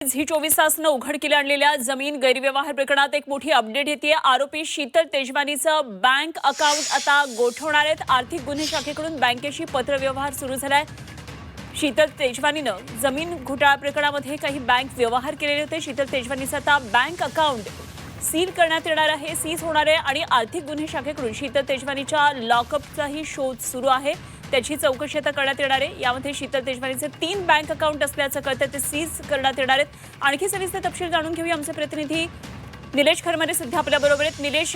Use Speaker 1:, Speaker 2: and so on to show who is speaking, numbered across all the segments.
Speaker 1: Zee 24 तासनं उघडकीला आणलेल्या जमीन गैरव्यवहार प्रकरणात एक मोठी अपडेट येते। आरोपी शीतल तेजवानीचं बँक अकाउंट आता गोठवणार आहेत। आर्थिक गुन्हे शाखेकडून बँकेशी पत्रव्यवहार सुरू झालाय। शीतल तेजवानीनं जमीन घोटाळा प्रकरणामध्ये काही बँक व्यवहार केलेले होते। शीतल तेजवानीचं आता बँक अकाउंट सील करण्यात येणार आहे, सीज होणार आहे आणि आर्थिक गुन्हे शाखेकडून शीतल तेजवानीच्या लॉकअपचाही शोध सुरू आहे। त्याची चौकशी आता करण्यात येणार आहे। यामध्ये शीतल तेजवानीचे 3 बँक अकाउंट असल्याचं कळतं, ते सीज करण्यात येणार आहेत। आणखी सविस्तर तपशील जाणून घेऊया। आमचे प्रतिनिधी निलेश खरमरे सध्या आपल्या बरोबर आहेत। निलेश,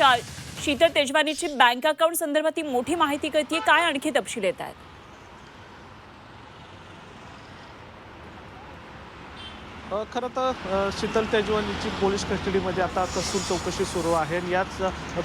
Speaker 1: शीतल तेजवानीची बँक अकाउंट संदर्भात मोठी माहिती कळतीये, काय आणखी तपशील येत आहेत?
Speaker 2: खरं तर शीतल तेजवानीची पोलीस कस्टडीमध्ये आता कसून चौकशी सुरू आहे आणि याच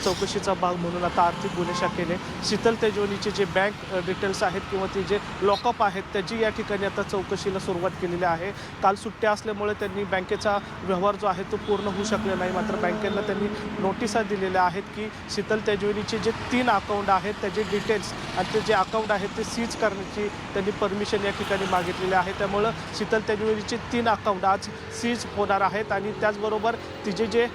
Speaker 2: चौकशीचा भाग म्हणून आता आर्थिक गुन्हे शाखेने शीतल तेजवानीचे जे बँक डिटेल्स आहेत किंवा ते जे लॉकअप आहेत त्याची या ठिकाणी आता चौकशीला सुरुवात केलेली आहे। काल सुट्ट्या असल्यामुळे त्यांनी बँकेचा व्यवहार जो आहे तो पूर्ण होऊ शकले नाही, मात्र बँकेला त्यांनी नोटिसा दिलेल्या आहेत की शीतल तेजवानीचे जे 3 अकाउंट आहेत त्याचे डिटेल्स आणि ते जे अकाउंट आहेत ते सीज करण्याची त्यांनी परमिशन या ठिकाणी मागितलेली आहे। त्यामुळं शीतल तेजवानीचे 3 अकाउंट आज सीज होणार आहेत आणि त्याचबरोबर तिचे जे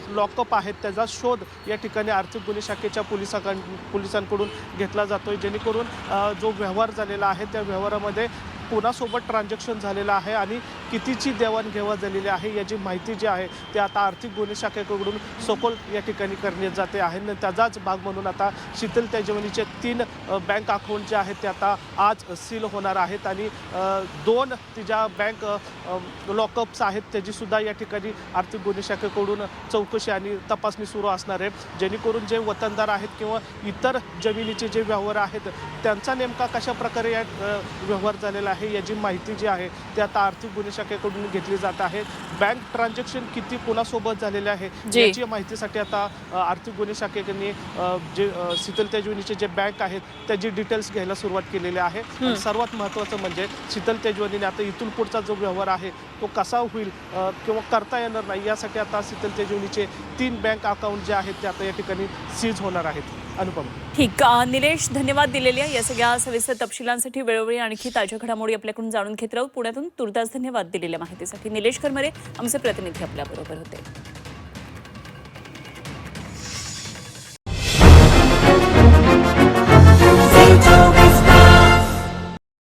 Speaker 2: लॉकअप आहेत त्याचा शोध या ठिकाणी आर्थिक गुन्हे शाखेच्या पोलिसांकडून घेतला जातोय, जेणेकरून जो व्यवहार झालेला आहे त्या व्यवहारामध्ये कोणासोबत ट्रान्झॅक्शन झालेलं आहे आणि कितीची देवाणघेवाण झालेली आहे याची माहिती जी आहे ते आता आर्थिक गुन्हे शाखेकडून सखोल या ठिकाणी करण्यात जाते आहे आणि त्याचाच भाग म्हणून आता शीतल तेजवानीचे 3 बँक अकाउंट जे आहेत ते आता आज सील होणार आहेत आणि 2 तिच्या बँक लॉकअप्स आहेत त्याचीसुद्धा या ठिकाणी आर्थिक गुन्हे शाखेकडून चौकशी आणि तपासणी सुरू असणार आहे, जेणेकरून जे वतनदार आहेत किंवा इतर जमिनीचे जे व्यवहार आहेत त्यांचा नेमका कशा प्रकारे या व्यवहार झालेला आहे याची माहिती जी आहे ते आता आर्थिक गुन्हे शाखेकडून घेतली जात आहे। बँक ट्रान्झॅक्शन किती कोणासोबत झालेले आहे याची माहितीसाठी आता आर्थिक गुन्हे शाखेने जे शीतल तेजवानीचे जे बँक आहेत त्याची डिटेल्स घ्यायला सुरुवात केलेली आहे। सर्वात महत्त्वाचं म्हणजे शीतल तेजवानीने आता इथून पुढचा जो व्यवहार आहे तो कसा होईल किंवा करता येणार नाही यासाठी आता शीतल तेजवानीचे 3 बँक अकाउंट जे आहेत ते आता या ठिकाणी सीज होणार आहेत। अनुपम,
Speaker 1: ठीक, निलेश धन्यवाद दिलेल्या या सगळ्या सविस्तर तपशिलांसाठी। वेळोवेळी आणखी ताज्या घडामोडी आपल्याकडून जाणून घेत राहू। पुण्यातून तुर्तास धन्यवाद दिलेल्या माहितीसाठी। निलेश खरमरे आमचे प्रतिनिधी आपल्याबरोबर होते।